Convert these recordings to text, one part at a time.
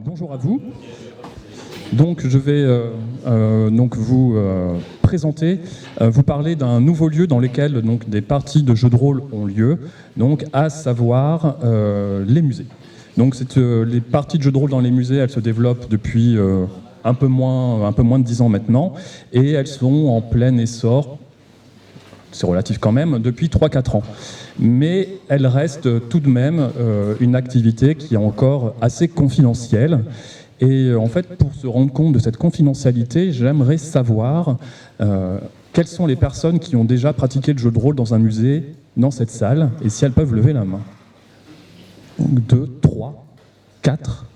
bonjour à vous. Donc je vais donc vous présenter, vous parler d'un nouveau lieu dans lequel donc, des parties de jeux de rôle ont lieu, donc, à savoir les musées. Donc les parties de jeux de rôle dans les musées, elles se développent depuis un peu moins de 10 ans maintenant, et elles sont en plein essor, c'est relatif quand même, depuis 3-4 ans. Mais elles restent tout de même une activité qui est encore assez confidentielle. Et en fait, pour se rendre compte de cette confidentialité, j'aimerais savoir quelles sont les personnes qui ont déjà pratiqué le jeu de rôle dans un musée, dans cette salle, et si elles peuvent lever la main. Donc 2, 3, 4,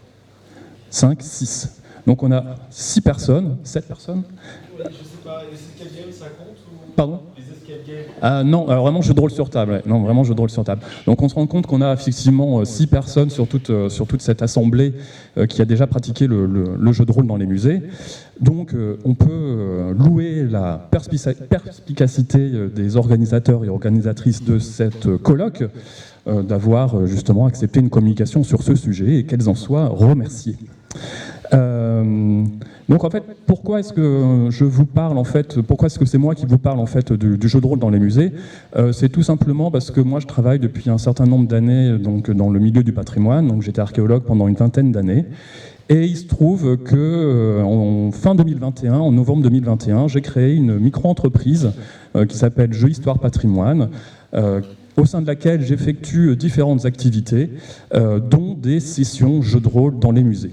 5, 6. Donc on a 6 personnes, 7 personnes. Je sais pas, les escape games, ça compte ou... Pardon ? Les escape games. Non, alors vraiment jeu de rôle sur table. Ouais. Non, vraiment jeu de rôle sur table. Donc on se rend compte qu'on a effectivement 6 personnes sur toute cette assemblée qui a déjà pratiqué le jeu de rôle dans les musées. Donc on peut louer la perspicacité des organisateurs et organisatrices de cette colloque d'avoir justement accepté une communication sur ce sujet et qu'elles en soient remerciées. Donc en fait, pourquoi est-ce que je vous parle en fait, pourquoi est-ce que c'est moi qui vous parle en fait du jeu de rôle dans les musées? C'est tout simplement parce que moi je travaille depuis un certain nombre d'années donc dans le milieu du patrimoine, donc j'étais archéologue pendant une vingtaine d'années. Et il se trouve que en fin 2021, en novembre 2021, j'ai créé une micro-entreprise qui s'appelle Jeux Histoire Patrimoine, au sein de laquelle j'effectue différentes activités, dont des sessions jeux de rôle dans les musées.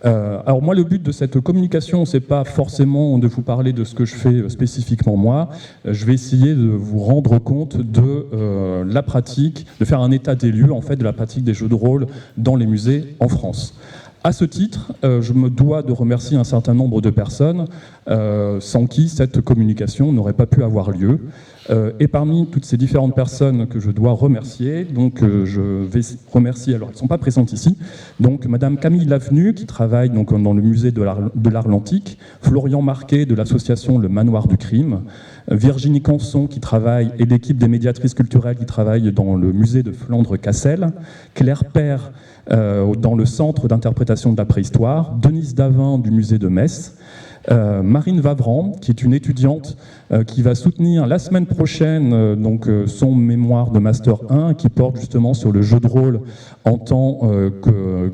Alors moi, le but de cette communication, c'est pas forcément de vous parler de ce que je fais spécifiquement moi. Je vais essayer de vous rendre compte de la pratique, de faire un état des lieux en fait de la pratique des jeux de rôle dans les musées en France. À ce titre, je me dois de remercier un certain nombre de personnes sans qui cette communication n'aurait pas pu avoir lieu. Et parmi toutes ces différentes personnes que je dois remercier, donc je vais remercier, alors elles ne sont pas présentes ici, donc Madame Camille Lavenu qui travaille donc dans le musée de l'Atlantique, Florian Marquet de l'association Le Manoir du Crime, Virginie Canson qui travaille et l'équipe des médiatrices culturelles qui travaille dans le musée de Flandre-Cassel, Claire Père dans le centre d'interprétation de la préhistoire, Denise Davin du musée de Metz, Marine Vavran, qui est une étudiante qui va soutenir la semaine prochaine son mémoire de Master 1 qui porte justement sur le jeu de rôle en tant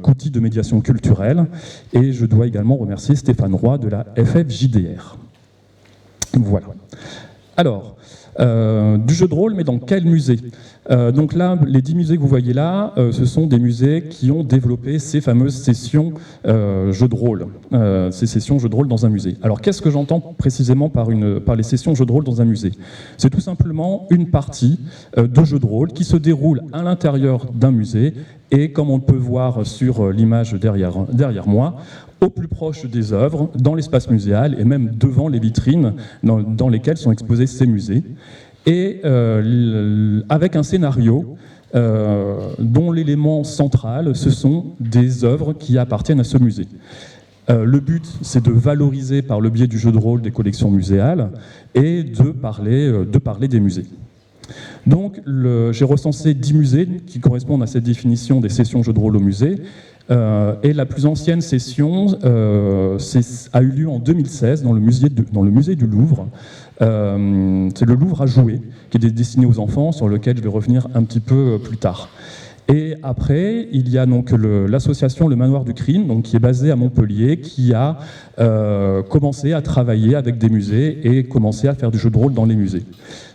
qu'outil de médiation culturelle. Et je dois également remercier Stéphane Roy de la FFJDR. Voilà. Alors, du jeu de rôle, mais dans quel musée ? Donc là, les 10 musées que vous voyez là, ce sont des musées qui ont développé ces fameuses sessions jeux de rôle, ces sessions jeux de rôle dans un musée. Alors qu'est-ce que j'entends précisément par les sessions jeux de rôle dans un musée ? C'est tout simplement une partie de jeu de rôle qui se déroule à l'intérieur d'un musée et comme on peut voir sur l'image derrière moi, au plus proche des œuvres, dans l'espace muséal et même devant les vitrines dans lesquelles sont exposés ces musées. Et avec un scénario dont l'élément central, ce sont des œuvres qui appartiennent à ce musée. Le but, c'est de valoriser par le biais du jeu de rôle des collections muséales et de parler des musées. Donc, j'ai recensé 10 musées qui correspondent à cette définition des sessions jeux de rôle au musée. Et la plus ancienne session a eu lieu en 2016 dans le musée du Louvre. C'est le Louvre à jouer, qui est destiné aux enfants, sur lequel je vais revenir un petit peu plus tard. Et après, il y a donc l'association Le Manoir du Crime, donc, qui est basée à Montpellier, qui a commencé à travailler avec des musées et commencé à faire du jeu de rôle dans les musées.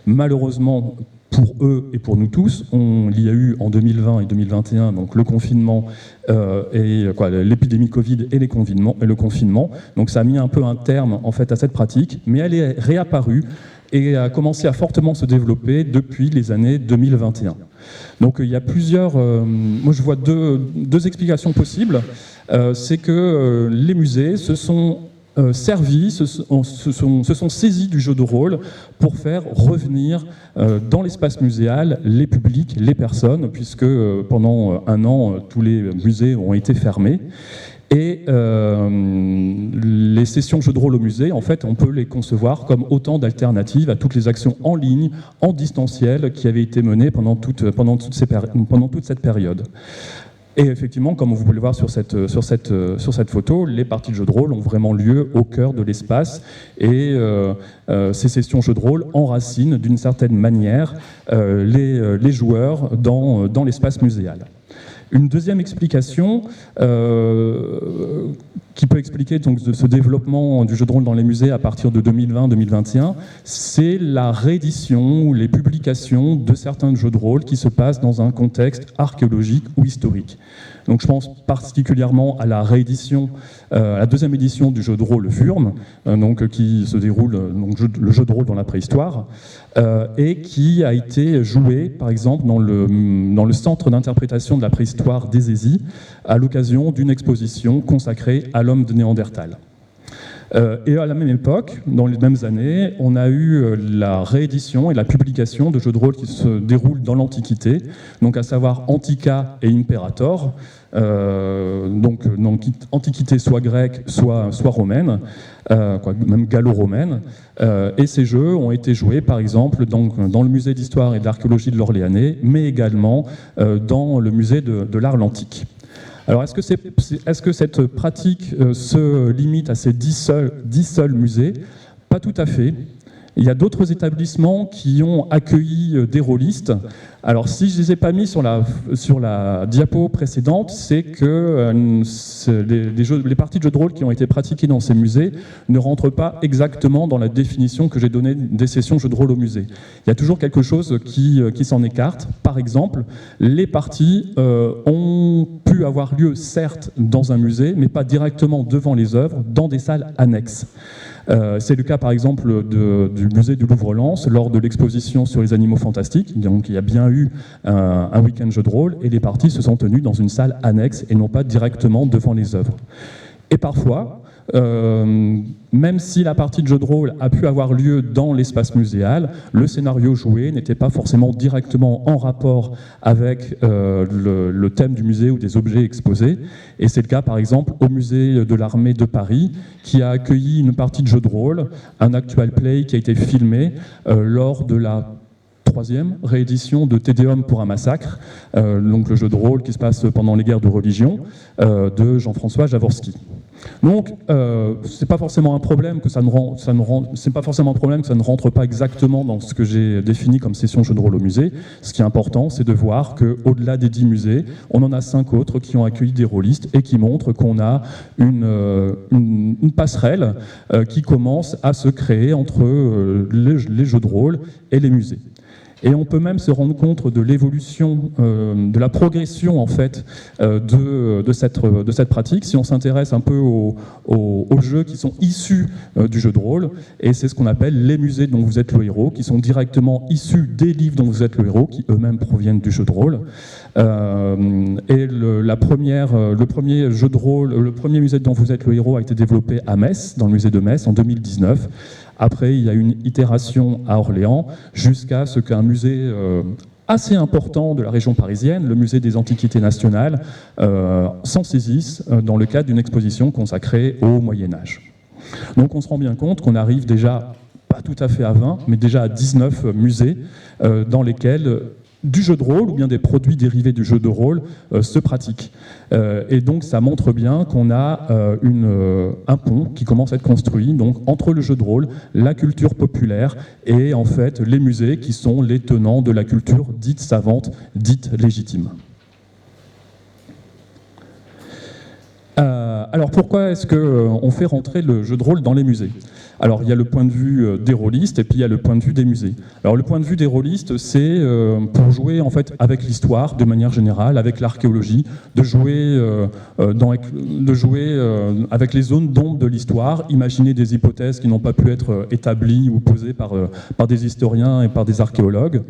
Malheureusement, pour eux et pour nous tous, il y a eu en 2020 et 2021 donc le confinement l'épidémie Covid et le confinement. Donc ça a mis un peu un terme en fait à cette pratique, mais elle est réapparue et a commencé à fortement se développer depuis les années 2021. Donc il y a plusieurs... moi je vois deux explications possibles. C'est que les musées se sont se sont saisis du jeu de rôle pour faire revenir dans l'espace muséal les publics, les personnes, puisque pendant un an, tous les musées ont été fermés. Et les sessions jeux de rôle au musée, en fait, on peut les concevoir comme autant d'alternatives à toutes les actions en ligne, en distanciel, qui avaient été menées pendant toute cette période. Et effectivement, comme vous pouvez le voir sur cette photo, les parties de jeux de rôle ont vraiment lieu au cœur de l'espace. Et ces sessions jeux de rôle enracinent d'une certaine manière les joueurs dans l'espace muséal. Une deuxième explication qui peut expliquer donc ce développement du jeu de rôle dans les musées à partir de 2020-2021, c'est la réédition ou les publications de certains jeux de rôle qui se passent dans un contexte archéologique ou historique. Donc je pense particulièrement à la réédition, à la deuxième édition du jeu de rôle Wurm, qui se déroule le jeu de rôle dans la préhistoire, et qui a été joué par exemple dans le centre d'interprétation de la préhistoire d'Ezézie à l'occasion d'une exposition consacrée à l'homme de Néandertal. Et à la même époque, dans les mêmes années, on a eu la réédition et la publication de jeux de rôle qui se déroulent dans l'Antiquité, donc à savoir Antica et Imperator, donc Antiquité soit grecque, soit romaine, même gallo-romaine. Et ces jeux ont été joués, par exemple, dans le musée d'histoire et d'archéologie de l'Orléanais, mais également dans le musée de l'art antique. Alors, est-ce que cette pratique se limite à ces 10 seuls musées? Pas tout à fait. Il y a d'autres établissements qui ont accueilli des rôlistes. Alors, si je ne les ai pas mis sur la diapo précédente, c'est que les parties de jeux de rôle qui ont été pratiquées dans ces musées ne rentrent pas exactement dans la définition que j'ai donnée des sessions jeux de rôle au musée. Il y a toujours quelque chose qui s'en écarte. Par exemple, les parties ont pu avoir lieu, certes, dans un musée, mais pas directement devant les œuvres, dans des salles annexes. C'est le cas par exemple du musée du Louvre-Lens lors de l'exposition sur les animaux fantastiques. Donc il y a bien eu un week-end jeu de rôle et les parties se sont tenues dans une salle annexe et non pas directement devant les œuvres. Et parfois, même si la partie de jeu de rôle a pu avoir lieu dans l'espace muséal, le scénario joué n'était pas forcément directement en rapport avec le thème du musée ou des objets exposés. Et c'est le cas par exemple au musée de l'armée de Paris qui a accueilli une partie de jeu de rôle, un actual play qui a été filmé lors de la 3e réédition de Tédéum pour un massacre, donc le jeu de rôle qui se passe pendant les guerres de religion de Jean-François Jaworski. Donc, c'est pas forcément un problème que ça ne rentre pas exactement dans ce que j'ai défini comme session jeu de rôle au musée. Ce qui est important, c'est de voir qu'au-delà des 10 musées, on en a 5 autres qui ont accueilli des rôlistes et qui montrent qu'on a une passerelle qui commence à se créer entre les jeux de rôle et les musées. Et on peut même se rendre compte de l'évolution, de la progression en fait de cette pratique si on s'intéresse un peu aux jeux qui sont issus du jeu de rôle. Et c'est ce qu'on appelle les musées dont vous êtes le héros, qui sont directement issus des livres dont vous êtes le héros, qui eux-mêmes proviennent du jeu de rôle. Et le premier jeu de rôle, le premier musée dont vous êtes le héros a été développé à Metz, dans le musée de Metz, en 2019. Après, il y a eu une itération à Orléans, jusqu'à ce qu'un musée assez important de la région parisienne, le musée des Antiquités nationales, s'en saisisse dans le cadre d'une exposition consacrée au Moyen-Âge. Donc on se rend bien compte qu'on arrive déjà, pas tout à fait à 20, mais déjà à 19 musées dans lesquels du jeu de rôle ou bien des produits dérivés du jeu de rôle se pratiquent. Et donc ça montre bien qu'on a un pont qui commence à être construit donc, entre le jeu de rôle, la culture populaire et en fait les musées qui sont les tenants de la culture dite savante, dite légitime. Alors pourquoi est-ce qu'on fait rentrer le jeu de rôle dans les musées ? Alors il y a le point de vue des rôlistes et puis il y a le point de vue des musées. Alors le point de vue des rôlistes, c'est pour jouer en fait avec l'histoire de manière générale, avec l'archéologie, de jouer avec les zones d'ombre de l'histoire, imaginer des hypothèses qui n'ont pas pu être établies ou posées par des historiens et par des archéologues.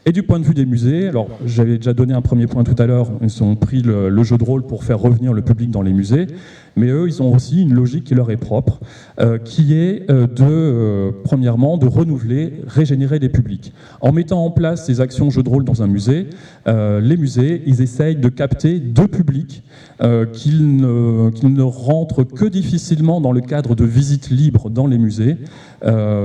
Et du point de vue des musées, alors j'avais déjà donné un premier point tout à l'heure, ils ont pris le jeu de rôle pour faire revenir le public dans les musées, mais eux, ils ont aussi une logique qui leur est propre, qui est premièrement, de renouveler, régénérer les publics. En mettant en place ces actions jeux de rôle dans un musée, les musées, ils essayent de capter deux publics qu'ils ne rentrent que difficilement dans le cadre de visites libres dans les musées,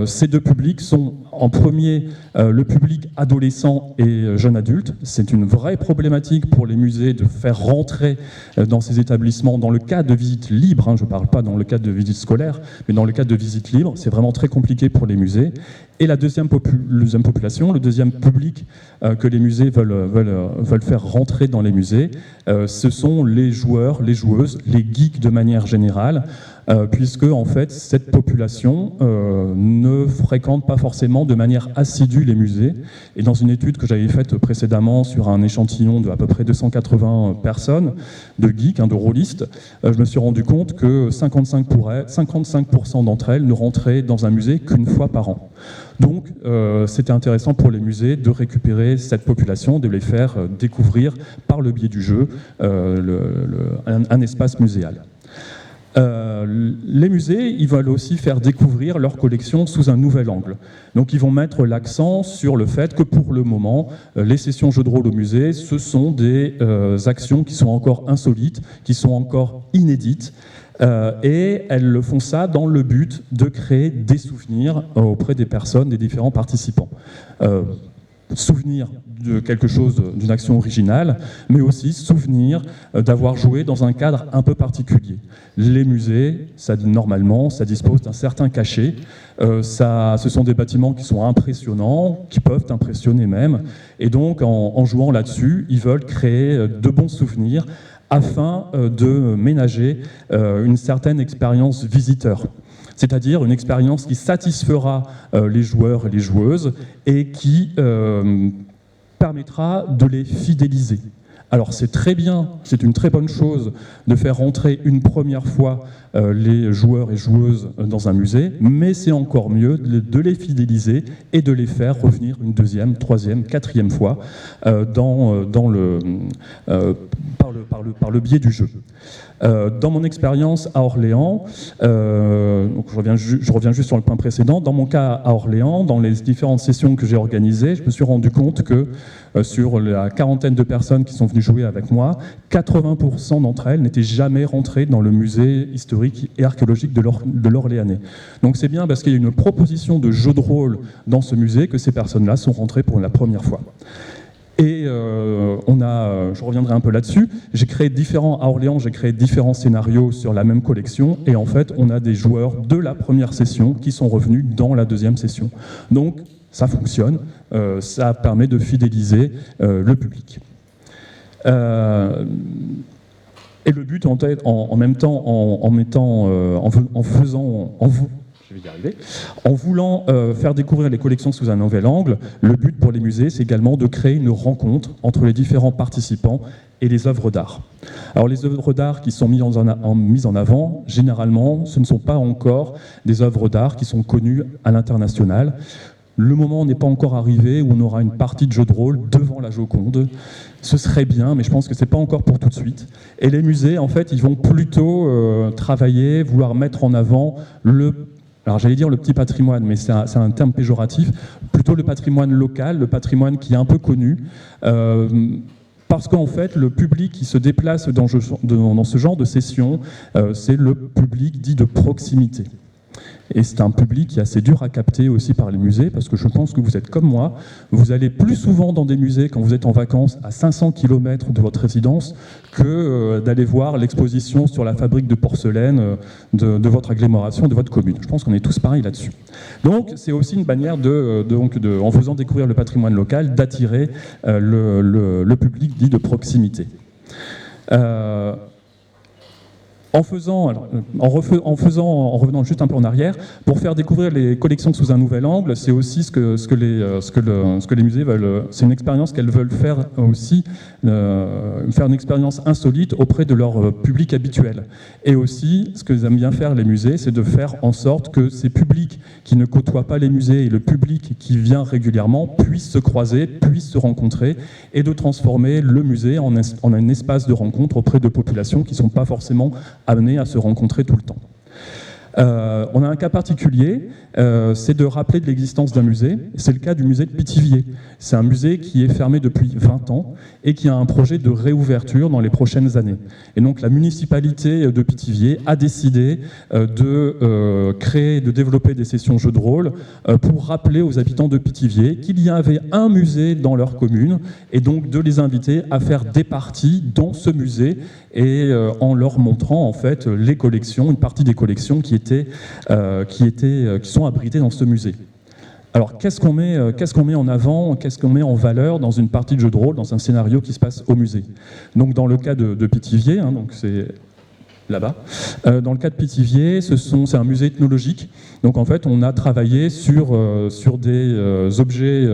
Ces deux publics sont en premier le public adolescent et jeune adulte. C'est une vraie problématique pour les musées de faire rentrer dans ces établissements dans le cadre de visites libres, je ne parle pas dans le cadre de visites scolaires, mais dans le cadre de visites libres, c'est vraiment très compliqué pour les musées. Et la deuxième population, le deuxième public que les musées veulent faire rentrer dans les musées, ce sont les joueurs, les joueuses, les geeks de manière générale, puisque en fait cette population ne fréquente pas forcément de manière assidue les musées. Et dans une étude que j'avais faite précédemment sur un échantillon de à peu près 280 personnes, de geeks, de rôlistes, je me suis rendu compte que 55% d'entre elles ne rentraient dans un musée qu'une fois par an. Donc c'était intéressant pour les musées de récupérer cette population, de les faire découvrir par le biais du jeu un espace muséal. Les musées, ils veulent aussi faire découvrir leur collection sous un nouvel angle. Donc ils vont mettre l'accent sur le fait que pour le moment, les sessions jeux de rôle au musée, ce sont des actions qui sont encore insolites, qui sont encore inédites, et elles font ça dans le but de créer des souvenirs auprès des personnes, des différents participants. Souvenir de quelque chose, d'une action originale, mais aussi souvenir d'avoir joué dans un cadre un peu particulier. Les musées, normalement, ça dispose d'un certain cachet. Ce sont des bâtiments qui sont impressionnants, qui peuvent impressionner même. Et donc, en jouant là-dessus, ils veulent créer de bons souvenirs afin de ménager une certaine expérience visiteur. C'est-à-dire une expérience qui satisfera les joueurs et les joueuses et qui permettra de les fidéliser. Alors c'est très bien, c'est une très bonne chose de faire rentrer une première fois les joueurs et joueuses dans un musée, mais c'est encore mieux de les fidéliser et de les faire revenir une deuxième, troisième, quatrième fois par le biais du jeu. Dans mon expérience à Orléans, donc je reviens juste sur le point précédent, dans mon cas à Orléans, dans les différentes sessions que j'ai organisées, je me suis rendu compte que sur la quarantaine de personnes qui sont venues jouer avec moi, 80% d'entre elles n'étaient jamais rentrées dans le musée historique et archéologique de l'Orléanais. Donc c'est bien parce qu'il y a une proposition de jeu de rôle dans ce musée que ces personnes-là sont rentrées pour la première fois. Et je reviendrai un peu là-dessus, à Orléans, j'ai créé différents scénarios sur la même collection, et en fait, on a des joueurs de la première session qui sont revenus dans la deuxième session. Donc, ça fonctionne, ça permet de fidéliser le public. Et le but, en même temps, en voulant faire découvrir les collections sous un nouvel angle, le but pour les musées, c'est également de créer une rencontre entre les différents participants et les œuvres d'art. Alors les œuvres d'art qui sont mises en avant, généralement, ce ne sont pas encore des œuvres d'art qui sont connues à l'international. Le moment n'est pas encore arrivé où on aura une partie de jeu de rôle devant la Joconde. Ce serait bien, mais je pense que ce n'est pas encore pour tout de suite. Et les musées, en fait, ils vont plutôt travailler, vouloir mettre en avant alors j'allais dire le petit patrimoine, mais c'est un terme péjoratif, plutôt le patrimoine local, le patrimoine qui est un peu connu, parce qu'en fait, le public qui se déplace dans ce genre de session, c'est le public dit de proximité. Et c'est un public qui est assez dur à capter aussi par les musées, parce que je pense que vous êtes comme moi, vous allez plus souvent dans des musées quand vous êtes en vacances à 500 km de votre résidence que d'aller voir l'exposition sur la fabrique de porcelaine de votre agglomération, de votre commune. Je pense qu'on est tous pareils là-dessus. Donc c'est aussi une manière en faisant découvrir le patrimoine local, d'attirer le public dit de proximité. En revenant juste un peu en arrière, pour faire découvrir les collections sous un nouvel angle, c'est aussi ce que les musées veulent. C'est une expérience qu'elles veulent faire aussi, faire une expérience insolite auprès de leur public habituel. Et aussi, ce que aiment bien faire les musées, c'est de faire en sorte que ces publics qui ne côtoient pas les musées et le public qui vient régulièrement puissent se croiser, puissent se rencontrer, et de transformer le musée en un espace de rencontre auprès de populations qui ne sont pas forcément amenés à se rencontrer tout le temps. On a un cas particulier, c'est de rappeler de l'existence d'un musée. C'est le cas du musée de Pithiviers. C'est un musée qui est fermé depuis 20 ans et qui a un projet de réouverture dans les prochaines années. Et donc la municipalité de Pithiviers a décidé de créer, de développer des sessions jeux de rôle pour rappeler aux habitants de Pithiviers qu'il y avait un musée dans leur commune et donc de les inviter à faire des parties dans ce musée et en leur montrant en fait les collections, une partie des collections qui sont abritées dans ce musée. Alors, qu'est-ce qu'on met en avant, qu'est-ce qu'on met en valeur dans une partie de jeu de rôle, dans un scénario qui se passe au musée? Donc, dans le cas de Pithiviers, donc c'est là-bas. Dans le cas de Pithiviers, c'est un musée ethnologique. Donc, en fait, on a travaillé sur des objets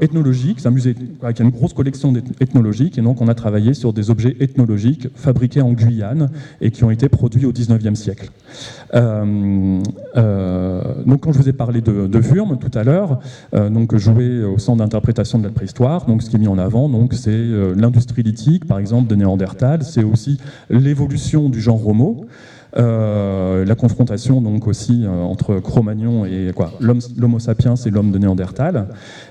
ethnologiques. C'est un musée qui a une grosse collection ethnologiques. Et donc, on a travaillé sur des objets ethnologiques fabriqués en Guyane et qui ont été produits au XIXe siècle. Donc, quand je vous ai parlé de Wurm tout à l'heure, donc joué au centre d'interprétation de la préhistoire, donc ce qui est mis en avant, donc c'est l'industrie lithique, par exemple, de Néandertal. C'est aussi l'évolution du genre Homo. La confrontation donc aussi entre Cro-Magnon et l'Homo sapiens et l'homme de Néandertal,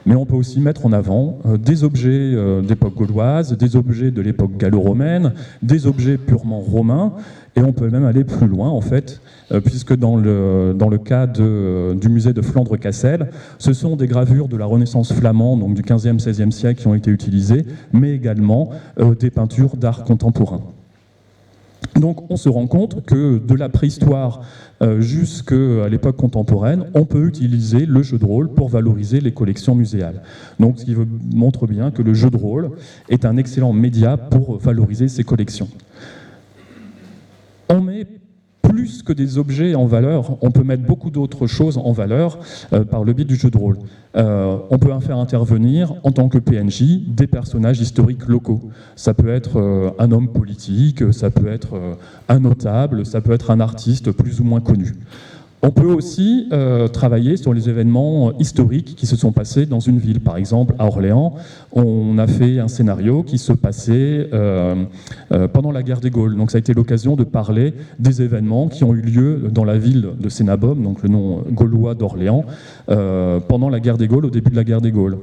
mais on peut aussi mettre en avant des objets d'époque gauloise, des objets de l'époque gallo-romaine, des objets purement romains, et on peut même aller plus loin en fait, puisque dans le cas du musée de Flandre-Cassel, ce sont des gravures de la Renaissance flamande, donc du 15e, 16e siècle qui ont été utilisées, mais également des peintures d'art contemporain. Donc on se rend compte que de la préhistoire jusqu'à l'époque contemporaine, on peut utiliser le jeu de rôle pour valoriser les collections muséales. Donc ce qui montre bien que le jeu de rôle est un excellent média pour valoriser ces collections. On met plus que des objets en valeur, on peut mettre beaucoup d'autres choses en valeur par le biais du jeu de rôle. On peut faire intervenir en tant que PNJ des personnages historiques locaux. Ça peut être un homme politique, ça peut être un notable, ça peut être un artiste plus ou moins connu. On peut aussi travailler sur les événements historiques qui se sont passés dans une ville. Par exemple, à Orléans, on a fait un scénario qui se passait pendant la guerre des Gaules. Donc ça a été l'occasion de parler des événements qui ont eu lieu dans la ville de Cénabum, donc le nom gaulois d'Orléans, pendant la guerre des Gaules, au début de la guerre des Gaules.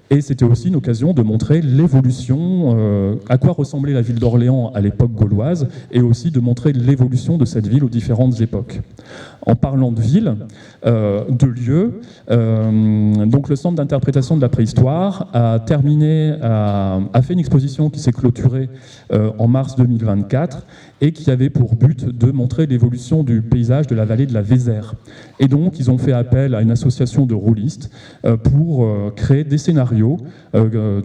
Et c'était aussi une occasion de montrer l'évolution, à quoi ressemblait la ville d'Orléans à l'époque gauloise, et aussi de montrer l'évolution de cette ville aux différentes époques. En parlant de ville, de lieu, donc le centre d'interprétation de la préhistoire a fait une exposition qui s'est clôturée en mars 2024 et qui avait pour but de montrer l'évolution du paysage de la vallée de la Vézère. Et donc, ils ont fait appel à une association de rôlistes pour créer des scénarios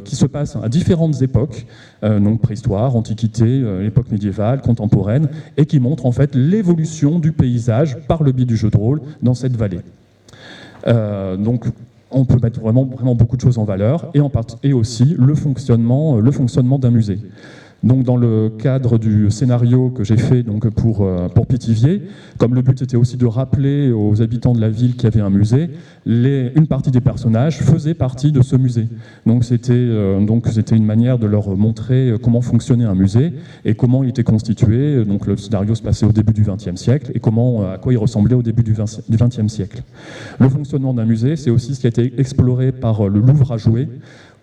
qui se passent à différentes époques, donc préhistoire, antiquité, époque médiévale, contemporaine, et qui montrent en fait l'évolution du paysage par le biais du jeu de rôle dans cette vallée. Donc, on peut mettre vraiment beaucoup de choses en valeur, et aussi le fonctionnement d'un musée. Donc dans le cadre du scénario que j'ai fait donc pour Pithiviers, comme le but était aussi de rappeler aux habitants de la ville qu'il y avait un musée, une partie des personnages faisaient partie de ce musée. Donc c'était une manière de leur montrer comment fonctionnait un musée et comment il était constitué. Donc le scénario se passait au début du XXe siècle et à quoi il ressemblait au début du XXe siècle. Le fonctionnement d'un musée, c'est aussi ce qui a été exploré par le Louvre à jouer,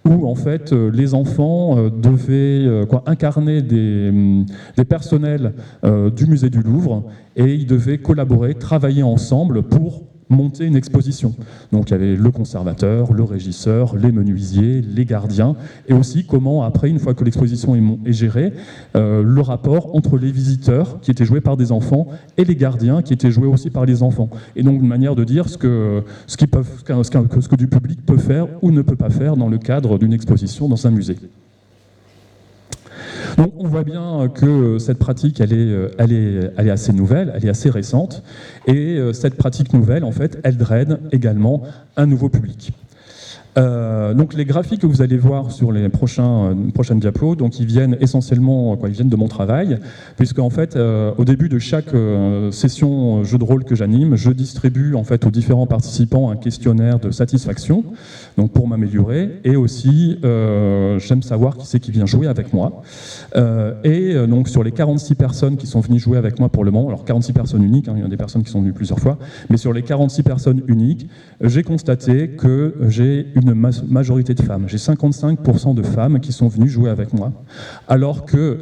où en fait les enfants devaient incarner des personnels du musée du Louvre et ils devaient collaborer, travailler ensemble pour monter une exposition. Donc il y avait le conservateur, le régisseur, les menuisiers, les gardiens, et aussi comment après, une fois que l'exposition est gérée, le rapport entre les visiteurs qui étaient joués par des enfants et les gardiens qui étaient joués aussi par les enfants. Et donc une manière de dire ce que du public peut faire ou ne peut pas faire dans le cadre d'une exposition dans un musée. Donc on voit bien que cette pratique, elle est assez nouvelle, elle est assez récente, et cette pratique nouvelle, en fait, elle draine également un nouveau public. Donc les graphiques que vous allez voir sur les prochaines diapos, donc ils viennent essentiellement, ils viennent de mon travail, puisque en fait, au début de chaque session jeu de rôle que j'anime, je distribue en fait aux différents participants un questionnaire de satisfaction, donc pour m'améliorer, et aussi j'aime savoir qui c'est qui vient jouer avec moi. Donc sur les 46 personnes qui sont venues jouer avec moi pour le moment, alors 46 personnes uniques, il y a des personnes qui sont venues plusieurs fois, mais sur les 46 personnes uniques, j'ai constaté que j'ai une majorité de femmes. J'ai 55% de femmes qui sont venues jouer avec moi. Alors que,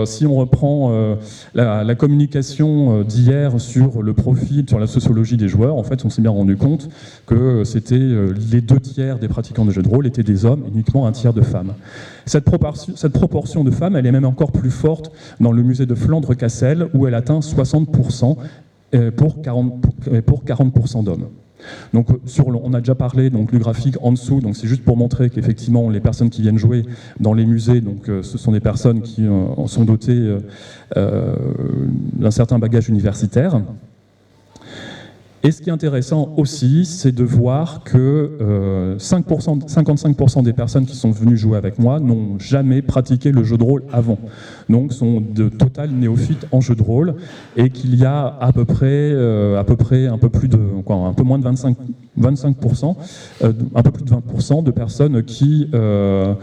si on reprend la communication d'hier sur le profil, sur la sociologie des joueurs, en fait, on s'est bien rendu compte que c'était les 2/3 des pratiquants de jeux de rôle étaient des hommes, et uniquement 1/3 de femmes. Cette proportion de femmes, elle est même encore plus forte dans le musée de Flandre-Cassel, où elle atteint 60% pour 40% d'hommes. Donc, on a déjà parlé du graphique en dessous, donc c'est juste pour montrer qu'effectivement les personnes qui viennent jouer dans les musées, donc, ce sont des personnes qui sont dotées d'un certain bagage universitaire. Et ce qui est intéressant aussi, c'est de voir que 55% des personnes qui sont venues jouer avec moi n'ont jamais pratiqué le jeu de rôle avant. Donc sont de total néophytes en jeu de rôle, et qu'il y a à peu près un peu moins de 25%, un peu plus de 20% de personnes qui ont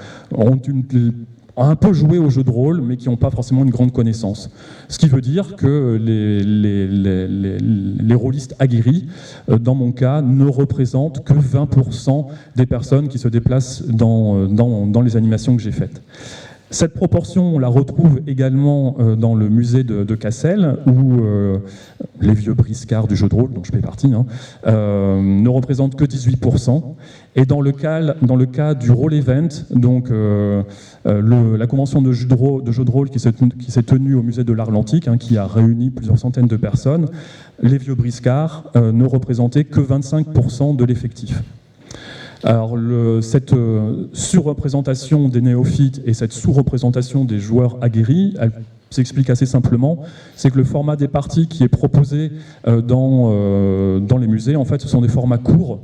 un peu joué au jeu de rôle, mais qui n'ont pas forcément une grande connaissance. Ce qui veut dire que les rôlistes aguerris, dans mon cas, ne représentent que 20% des personnes qui se déplacent dans les animations que j'ai faites. Cette proportion, on la retrouve également dans le musée de Cassel, où les vieux briscards du jeu de rôle, dont je fais partie, ne représentent que 18%. Et dans le cas du Roll Event, donc la convention de jeu de rôle qui s'est tenue au musée de l'Atlantique, qui a réuni plusieurs centaines de personnes, les vieux briscards ne représentaient que 25% de l'effectif. Alors cette surreprésentation des néophytes et cette sous-représentation des joueurs aguerris, elle s'explique assez simplement. C'est que le format des parties qui est proposé dans les musées, en fait, ce sont des formats courts.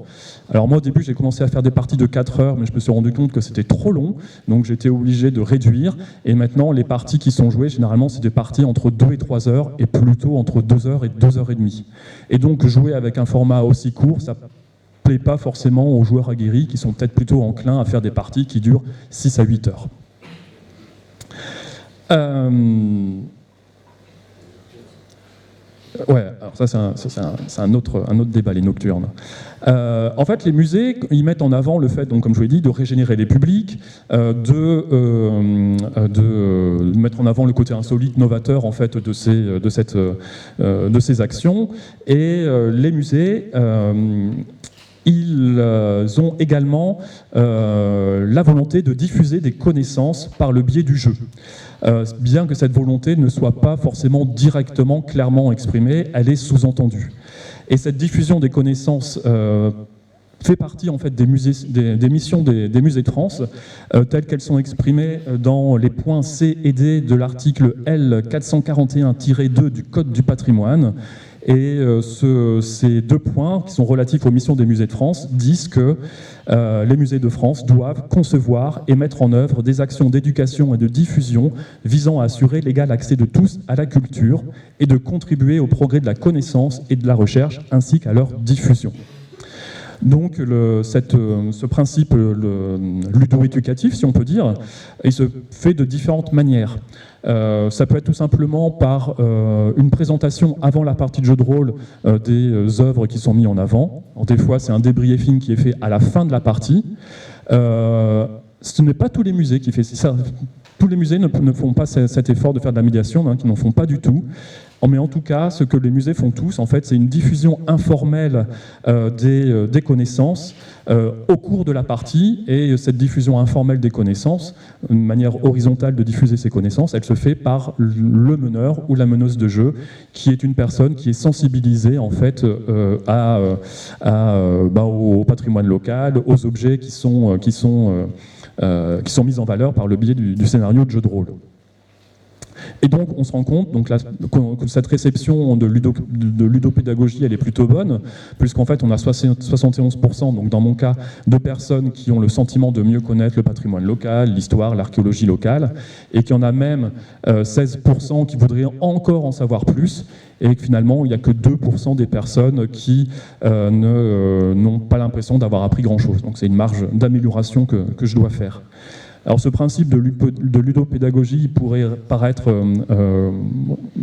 Alors moi, au début, j'ai commencé à faire des parties de 4 heures, mais je me suis rendu compte que c'était trop long, donc j'étais obligé de réduire. Et maintenant, les parties qui sont jouées, généralement, c'est des parties entre 2 et 3 heures, et plutôt entre 2 heures et 2 heures et demie. Et donc, jouer avec un format aussi court, ça plaît pas forcément aux joueurs aguerris qui sont peut-être plutôt enclins à faire des parties qui durent 6 à 8 heures. Ouais, alors ça c'est un autre débat, les nocturnes. En fait, les musées, ils mettent en avant le fait, donc, comme je vous l'ai dit, de régénérer les publics, de mettre en avant le côté insolite, novateur en fait de ces actions. Et les musées, ils ont également la volonté de diffuser des connaissances par le biais du jeu. Bien que cette volonté ne soit pas forcément directement, clairement exprimée, elle est sous-entendue. Et cette diffusion des connaissances fait partie en fait des missions des musées de France, telles qu'elles sont exprimées dans les points C et D de l'article L441-2 du Code du patrimoine. Et ces 2 points, qui sont relatifs aux missions des musées de France, disent que les musées de France doivent concevoir et mettre en œuvre des actions d'éducation et de diffusion visant à assurer l'égal accès de tous à la culture et de contribuer au progrès de la connaissance et de la recherche, ainsi qu'à leur diffusion. Donc ce principe ludo-éducatif, si on peut dire, il se fait de différentes manières. Ça peut être tout simplement par une présentation avant la partie de jeu de rôle des œuvres qui sont mises en avant. Alors, des fois, c'est un débriefing qui est fait à la fin de la partie. Ce n'est pas tous les musées qui font ça. Tous les musées ne font pas cet effort de faire de la médiation, qui n'en font pas du tout. Mais en tout cas, ce que les musées font tous, en fait, c'est une diffusion informelle des connaissances au cours de la partie. Et cette diffusion informelle des connaissances, une manière horizontale de diffuser ces connaissances, elle se fait par le meneur ou la meneuse de jeu, qui est une personne qui est sensibilisée en fait au patrimoine local, aux objets qui sont mis en valeur par le biais du scénario de jeu de rôle. Et donc on se rend compte que cette réception de ludopédagogie, elle est plutôt bonne, puisqu'en fait on a 71%, donc dans mon cas, de personnes qui ont le sentiment de mieux connaître le patrimoine local, l'histoire, l'archéologie locale, et qu'il y en a même 16% qui voudraient encore en savoir plus, et que finalement il n'y a que 2% des personnes qui n'ont pas l'impression d'avoir appris grand-chose. Donc c'est une marge d'amélioration que je dois faire. Alors ce principe de ludopédagogie il pourrait paraître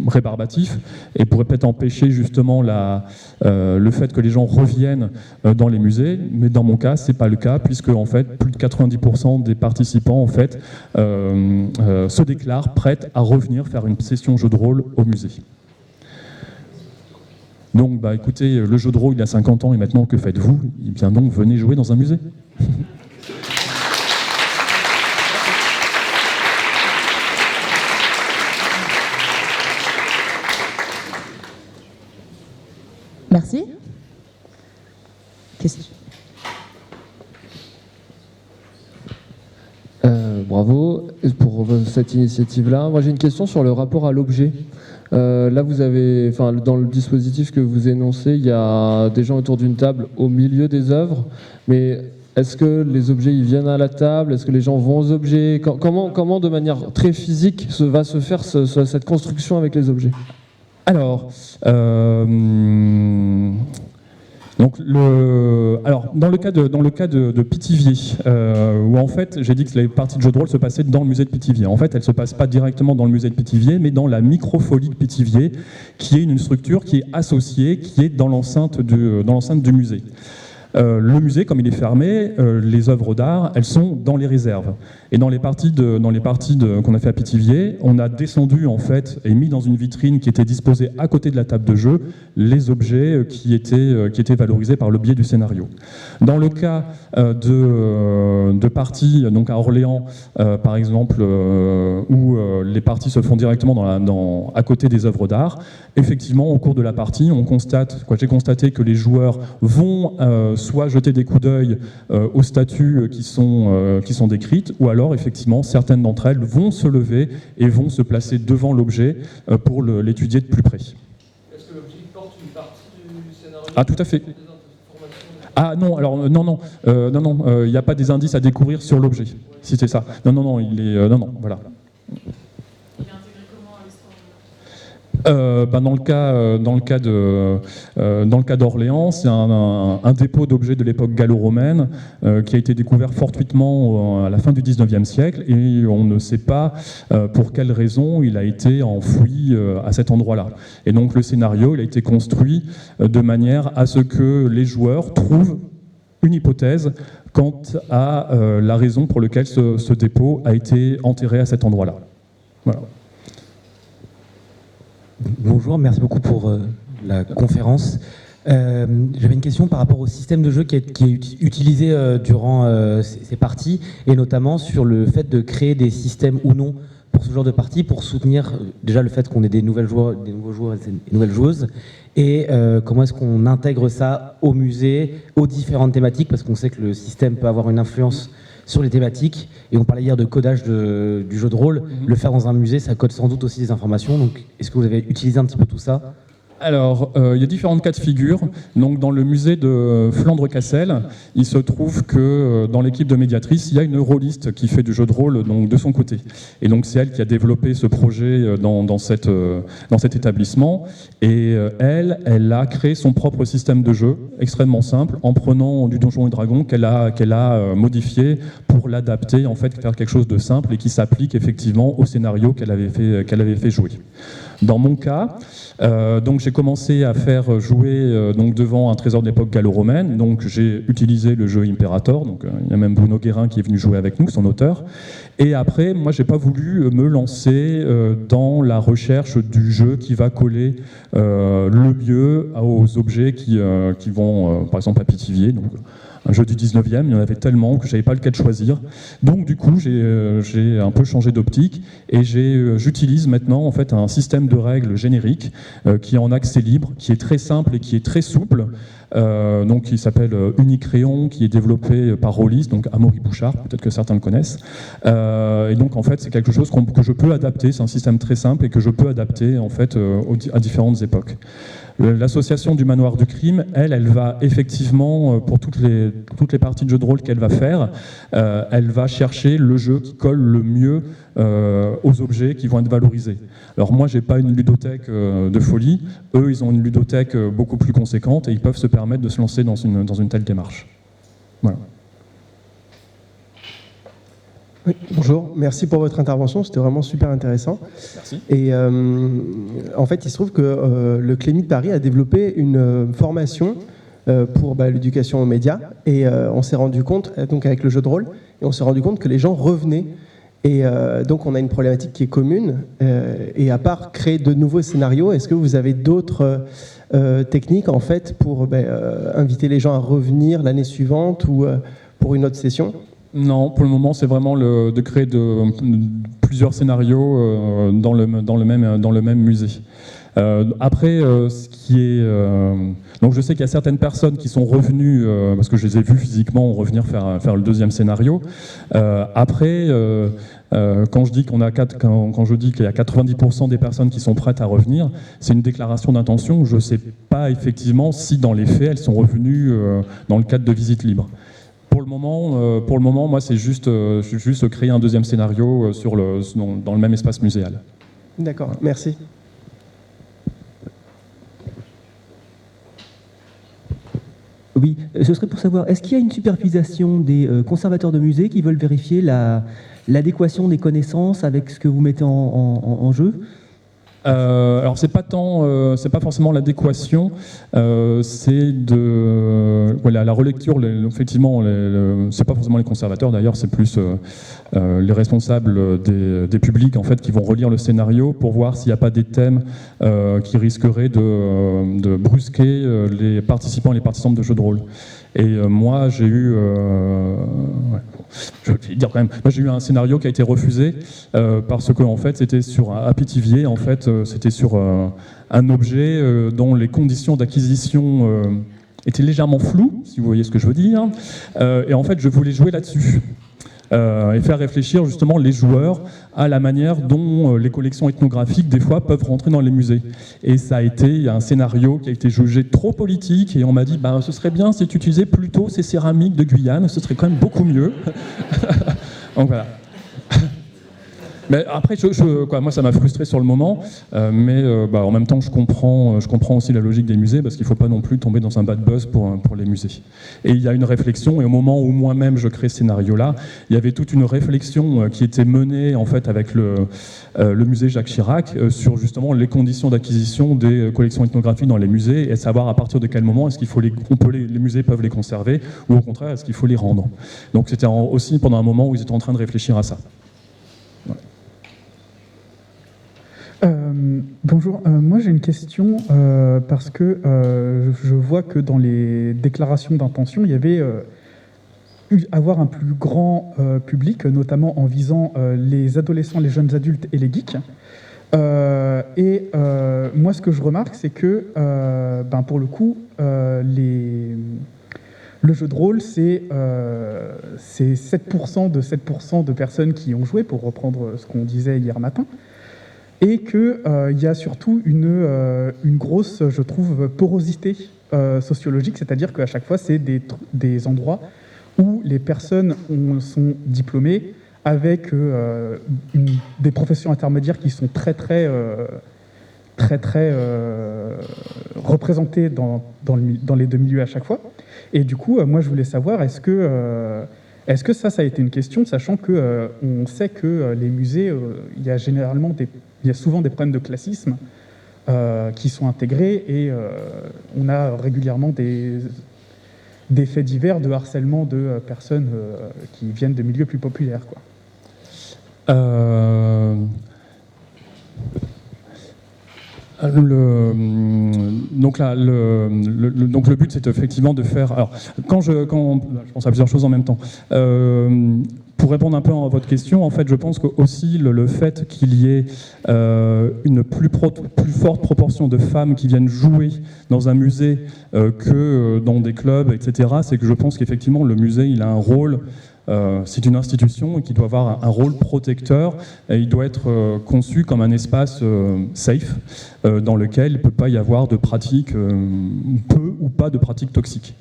rébarbatif et pourrait peut-être empêcher justement le fait que les gens reviennent dans les musées, mais dans mon cas, c'est pas le cas, puisque en fait, plus de 90% des participants en fait, se déclarent prêts à revenir faire une session jeu de rôle au musée. Donc bah, écoutez, le jeu de rôle il y a 50 ans et maintenant que faites-vous? Eh bien donc venez jouer dans un musée. Merci. Question. Bravo pour cette initiative-là. Moi, j'ai une question sur le rapport à l'objet. Là, vous avez, dans le dispositif que vous énoncez, il y a des gens autour d'une table au milieu des œuvres, mais est-ce que les objets ils viennent à la table? Est-ce que les gens vont aux objets? Comment de manière très physique, va se faire cette construction avec les objets? Alors, dans le cas de Pithiviers, où en fait j'ai dit que les parties de jeu de rôle se passaient dans le musée de Pithiviers. En fait, elles ne se passent pas directement dans le musée de Pithiviers, mais dans la microfolie de Pithiviers, qui est une structure qui est associée, qui est dans l'enceinte du musée. Le musée, comme il est fermé, les œuvres d'art, elles sont dans les réserves. Et dans les parties qu'on a fait à Pithiviers, on a descendu en fait et mis dans une vitrine qui était disposée à côté de la table de jeu les objets qui étaient valorisés par le biais du scénario. Dans le cas de parties, donc à Orléans par exemple, où les parties se font directement à côté des œuvres d'art, effectivement au cours de la partie, j'ai constaté que les joueurs vont soit jeter des coups d'œil aux statues qui sont décrites, ou alors effectivement certaines d'entre elles vont se lever et vont se placer devant l'objet pour l'étudier de plus près. Est-ce que l'objet porte une partie du scénario? Ah tout à fait. Ah non, alors non, il n'y a pas des indices à découvrir sur l'objet, si c'est ça. Non, voilà. Dans le cas d'Orléans, c'est un dépôt d'objets de l'époque gallo-romaine qui a été découvert fortuitement à la fin du 19e siècle et on ne sait pas pour quelle raison il a été enfoui à cet endroit-là. Et donc le scénario il a été construit de manière à ce que les joueurs trouvent une hypothèse quant à la raison pour laquelle ce dépôt a été enterré à cet endroit-là. Voilà. Bonjour, merci beaucoup pour la conférence. J'avais une question par rapport au système de jeu qui est utilisé durant ces parties, et notamment sur le fait de créer des systèmes ou non pour ce genre de parties, pour soutenir déjà le fait qu'on ait des nouveaux joueurs et des nouvelles joueuses, et comment est-ce qu'on intègre ça au musée, aux différentes thématiques, parce qu'on sait que le système peut avoir une influence sur les thématiques, et on parlait hier de codage du jeu de rôle. Le faire dans un musée, ça code sans doute aussi des informations, donc est-ce que vous avez utilisé un petit peu tout ça? Alors, il y a différents cas de figure. Donc, dans le musée de Flandre-Cassel, il se trouve que dans l'équipe de médiatrice, il y a une rôliste qui fait du jeu de rôle donc, de son côté. Et donc, c'est elle qui a développé ce projet dans cet établissement. Et elle a créé son propre système de jeu, extrêmement simple, en prenant du Donjons et Dragons qu'elle a modifié pour l'adapter, en fait, faire quelque chose de simple et qui s'applique effectivement au scénario qu'elle avait fait jouer. Dans mon cas, donc j'ai commencé à faire jouer donc devant un trésor d'époque gallo-romaine. Donc j'ai utilisé le jeu Imperator. Donc il y a même Bruno Guérin qui est venu jouer avec nous, son auteur. Et après, moi, j'ai pas voulu me lancer dans la recherche du jeu qui va coller le mieux aux objets qui vont, par exemple, à Pithiviers. Donc, un jeu du 19e, il y en avait tellement que je savais pas lequel choisir. Donc du coup, j'ai un peu changé d'optique et j'utilise maintenant en fait un système de règles générique qui est en accès libre, qui est très simple et qui est très souple, donc qui s'appelle Unicrayon, qui est développé par Rollis, donc Amaury Bouchard, peut-être que certains le connaissent. Et donc en fait c'est quelque chose que je peux adapter, c'est un système très simple et que je peux adapter en fait à différentes époques. L'association du manoir du crime, elle va effectivement, pour toutes les parties de jeu de rôle qu'elle va faire, elle va chercher le jeu qui colle le mieux aux objets qui vont être valorisés. Alors moi, j'ai pas une ludothèque de folie, eux, ils ont une ludothèque beaucoup plus conséquente et ils peuvent se permettre de se lancer dans une telle démarche. Voilà. Oui, bonjour, merci pour votre intervention, c'était vraiment super intéressant. Merci. Et en fait, il se trouve que le Clémy de Paris a développé une formation pour l'éducation aux médias, et on s'est rendu compte, donc avec le jeu de rôle, et on s'est rendu compte que les gens revenaient. Et donc on a une problématique qui est commune, et à part créer de nouveaux scénarios, est-ce que vous avez d'autres techniques en fait pour inviter les gens à revenir l'année suivante ou pour une autre session ? Non, pour le moment, c'est vraiment de créer plusieurs scénarios dans le même musée. Après, ce qui est... donc je sais qu'il y a certaines personnes qui sont revenues, parce que je les ai vues physiquement revenir faire le deuxième scénario. Après, quand je dis qu'il y a 90% des personnes qui sont prêtes à revenir, c'est une déclaration d'intention. Je ne sais pas effectivement si dans les faits, elles sont revenues dans le cadre de visites libres. Pour le moment, moi, c'est juste créer un deuxième scénario dans le même espace muséal. D'accord, merci. Oui, ce serait pour savoir, est-ce qu'il y a une supervision des conservateurs de musées qui veulent vérifier l'adéquation des connaissances avec ce que vous mettez en jeu ? Alors c'est pas forcément l'adéquation, c'est la relecture. Effectivement, c'est pas forcément les conservateurs d'ailleurs, c'est plus les responsables des publics en fait qui vont relire le scénario pour voir s'il n'y a pas des thèmes qui risqueraient de brusquer les participants et les participantes de jeux de rôle. Et moi, j'ai eu, je vais dire quand même, moi j'ai eu un scénario qui a été refusé parce que en fait c'était sur un Appétivier, en fait c'était sur un objet dont les conditions d'acquisition étaient légèrement floues, si vous voyez ce que je veux dire, et en fait je voulais jouer là-dessus. Et faire réfléchir justement les joueurs à la manière dont les collections ethnographiques des fois peuvent rentrer dans les musées. Et ça a été un scénario qui a été jugé trop politique et on m'a dit ce serait bien si tu utilisais plutôt ces céramiques de Guyane, ce serait quand même beaucoup mieux. Donc voilà. Mais après, moi, ça m'a frustré sur le moment, mais en même temps, je comprends aussi la logique des musées, parce qu'il ne faut pas non plus tomber dans un bad buzz pour les musées. Et il y a une réflexion, et au moment où moi-même je crée ce scénario-là, il y avait toute une réflexion qui était menée en fait avec le musée Jacques Chirac sur justement les conditions d'acquisition des collections ethnographiques dans les musées, et savoir à partir de quel moment est-ce qu'il faut les musées peuvent les conserver, ou au contraire est-ce qu'il faut les rendre. Donc c'était aussi pendant un moment où ils étaient en train de réfléchir à ça. Bonjour, moi j'ai une question parce que je vois que dans les déclarations d'intention, il y avait avoir un plus grand public, notamment en visant les adolescents, les jeunes adultes et les geeks. Moi ce que je remarque, c'est que pour le coup, le jeu de rôle, c'est 7% de personnes qui ont joué, pour reprendre ce qu'on disait hier matin. Et qu'il y a surtout une grosse, je trouve, porosité sociologique, c'est-à-dire qu'à chaque fois, c'est des endroits où les personnes sont diplômées avec des professions intermédiaires qui sont très représentées dans les deux milieux à chaque fois. Et du coup, moi, je voulais savoir, est-ce que ça a été une question, sachant qu'on sait que les musées, il y a souvent des problèmes de classisme qui sont intégrés, et on a régulièrement des faits divers de harcèlement de personnes qui viennent de milieux plus populaires, quoi. Donc là, donc le but, c'est effectivement de faire. Alors, je pense à plusieurs choses en même temps. Pour répondre un peu à votre question, en fait, je pense que aussi le fait qu'il y ait une plus forte proportion de femmes qui viennent jouer dans un musée que dans des clubs, etc., c'est que je pense qu'effectivement le musée, il a un rôle. C'est une institution qui doit avoir un rôle protecteur et il doit être conçu comme un espace safe dans lequel il ne peut pas y avoir de pratiques, peu ou pas de pratiques toxiques.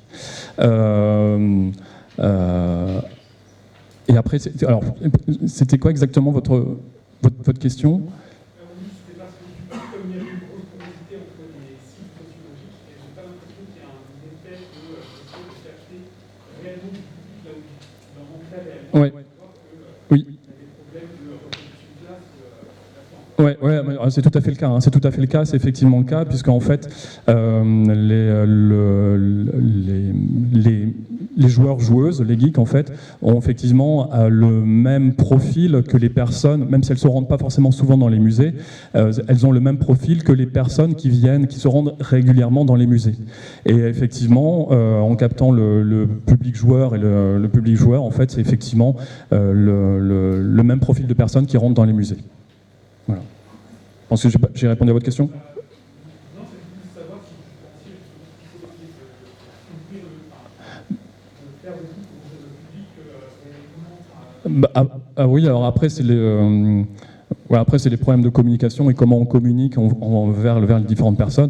Et après, c'était quoi exactement votre question ? C'était parce que comme il y a eu une grosse porosité entre les sites sociologiques, et j'ai pas l'impression qu'il y a un effet de chercher réellement du public là où leur mental est réellement. Ouais. Oui. Il y a des problèmes de reproduction de classe. Ouais, c'est tout à fait le cas. Hein. C'est tout à fait le cas. C'est effectivement le cas, puisqu'en fait, les joueurs-joueuses, les geeks, en fait, ont effectivement le même profil que les personnes, même si elles ne se rendent pas forcément souvent dans les musées, elles ont le même profil que les personnes qui se rendent régulièrement dans les musées. Et effectivement, en captant le public joueur et le public joueur, en fait, c'est effectivement le même profil de personnes qui rentrent dans les musées. Voilà. Je pense que j'ai répondu à votre question. Non, c'est juste savoir si vous pensiez qu'il faut essayer de faire de tout pour que le public réellement. Oui, alors après, c'est les problèmes de communication et comment on communique vers les différentes personnes.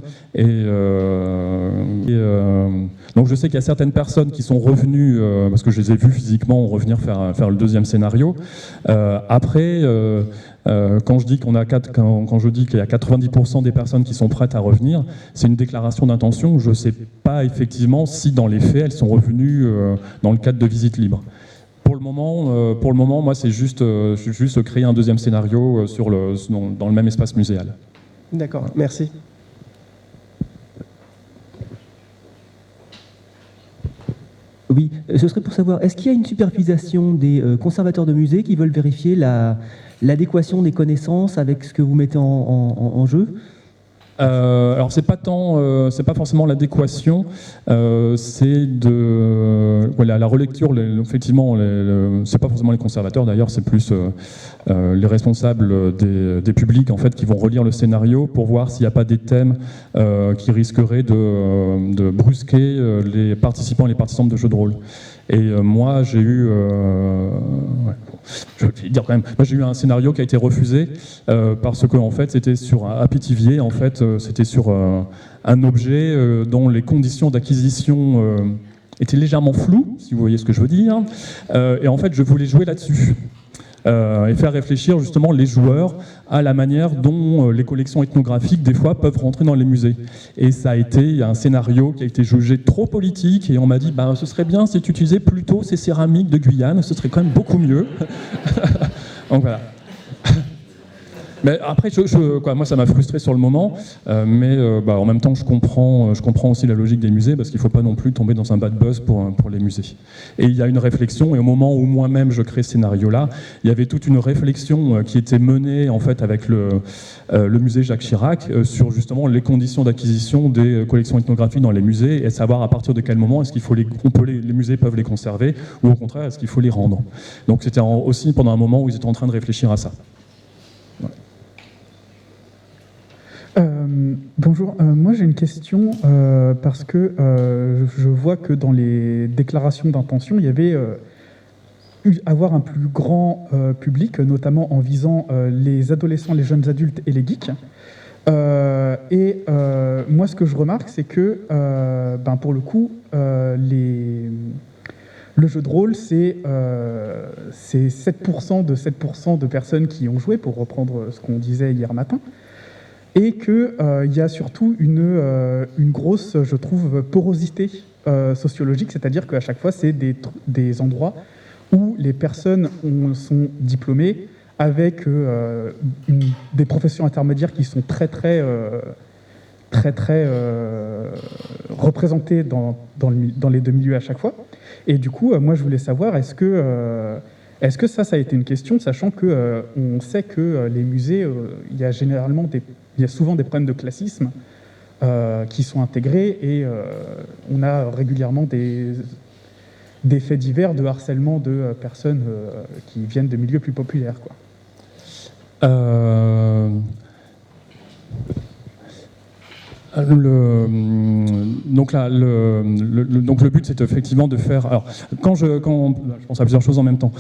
Donc je sais qu'il y a certaines personnes qui sont revenues, parce que je les ai vues physiquement, revenir faire le deuxième scénario. Après, quand je dis qu'il y a 90% des personnes qui sont prêtes à revenir, c'est une déclaration d'intention. Je ne sais pas effectivement si dans les faits, elles sont revenues dans le cadre de visites libres. Pour le moment, moi, c'est juste créer un deuxième scénario dans le même espace muséal. D'accord, merci. Oui, ce serait pour savoir, est-ce qu'il y a une supervision des conservateurs de musées qui veulent vérifier l'adéquation des connaissances avec ce que vous mettez en jeu ? Alors c'est pas forcément l'adéquation, c'est la relecture. Effectivement, c'est pas forcément les conservateurs d'ailleurs, c'est plus les responsables des publics en fait qui vont relire le scénario pour voir s'il n'y a pas des thèmes qui risqueraient de brusquer les participants et les participantes de jeux de rôle. Et moi, j'ai eu, je vais dire quand même, moi j'ai eu un scénario qui a été refusé parce que en fait c'était sur un Appetivier, en fait c'était sur un objet dont les conditions d'acquisition étaient légèrement floues, si vous voyez ce que je veux dire. Et en fait, je voulais jouer là-dessus. Et faire réfléchir justement les joueurs à la manière dont les collections ethnographiques des fois peuvent rentrer dans les musées. Et ça a été un scénario qui a été jugé trop politique et on m'a dit ce serait bien si tu utilisais plutôt ces céramiques de Guyane, ce serait quand même beaucoup mieux. Donc voilà. Mais après, moi, ça m'a frustré sur le moment, mais en même temps, je comprends aussi la logique des musées, parce qu'il ne faut pas non plus tomber dans un bad buzz pour les musées. Et il y a une réflexion, et au moment où moi-même je crée ce scénario-là, il y avait toute une réflexion qui était menée en fait avec le musée Jacques Chirac sur justement les conditions d'acquisition des collections ethnographiques dans les musées, et savoir à partir de quel moment est-ce qu'il faut les musées peuvent les conserver, ou au contraire est-ce qu'il faut les rendre. Donc c'était aussi pendant un moment où ils étaient en train de réfléchir à ça. Bonjour, moi j'ai une question parce que je vois que dans les déclarations d'intention, il y avait avoir un plus grand public, notamment en visant les adolescents, les jeunes adultes et les geeks. Moi ce que je remarque, c'est que pour le coup, le jeu de rôle, c'est 7% de personnes qui ont joué, pour reprendre ce qu'on disait hier matin. Et qu'il y a surtout une grosse, je trouve, porosité sociologique, c'est-à-dire qu'à chaque fois, c'est des endroits où les personnes sont diplômées avec des professions intermédiaires qui sont très représentées dans les deux milieux à chaque fois. Et du coup, moi, je voulais savoir, est-ce que ça a été une question, sachant qu'on sait que les musées, il y a généralement il y a souvent des problèmes de classisme qui sont intégrés et on a régulièrement des faits divers de harcèlement de personnes qui viennent de milieux plus populaires, quoi. Donc le but, c'est effectivement de faire. Alors, je pense à plusieurs choses en même temps.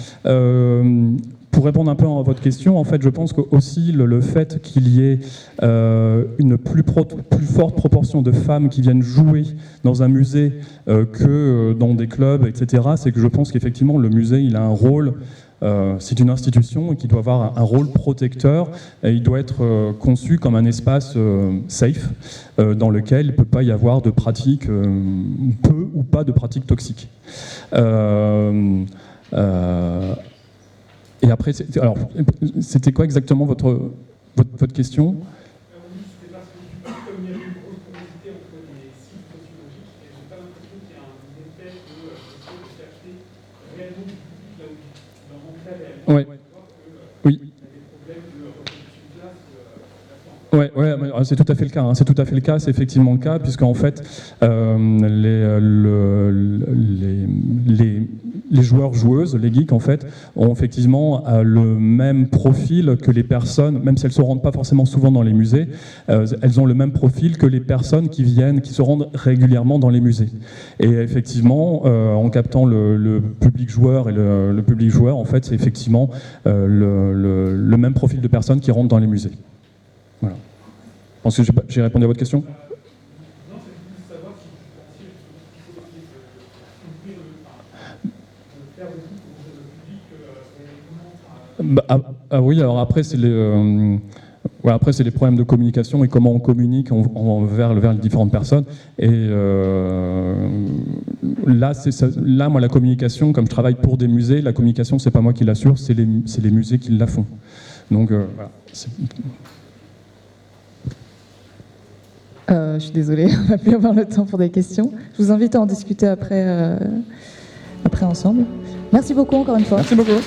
Pour répondre un peu à votre question, en fait, je pense qu'aussi le fait qu'il y ait une plus forte proportion de femmes qui viennent jouer dans un musée que dans des clubs, etc., c'est que je pense qu'effectivement le musée, il a un rôle. C'est une institution qui doit avoir un rôle protecteur et il doit être conçu comme un espace safe dans lequel il ne peut pas y avoir de pratiques, peu ou pas de pratiques toxiques. Et après, c'était quoi exactement votre question ? Ouais. Oui. Ouais, c'est tout à fait le cas. Hein. C'est tout à fait le cas. C'est effectivement le cas, puisqu'en fait, les joueurs-joueuses, les geeks, en fait, ont effectivement le même profil que les personnes, même si elles ne se rendent pas forcément souvent dans les musées, elles ont le même profil que les personnes qui se rendent régulièrement dans les musées. Et effectivement, en captant le public joueur et le public joueur, en fait, c'est effectivement le même profil de personnes qui rentrent dans les musées. Voilà. Je pense que j'ai répondu à votre question. Oui, alors après c'est les problèmes de communication et comment on communique vers les différentes personnes. Et là, moi, la communication, comme je travaille pour des musées, la communication, c'est pas moi qui l'assure, c'est les musées qui la font. Donc voilà. Je suis désolée, on va plus avoir le temps pour des questions. Je vous invite à en discuter après ensemble. Merci beaucoup encore une fois. Merci beaucoup.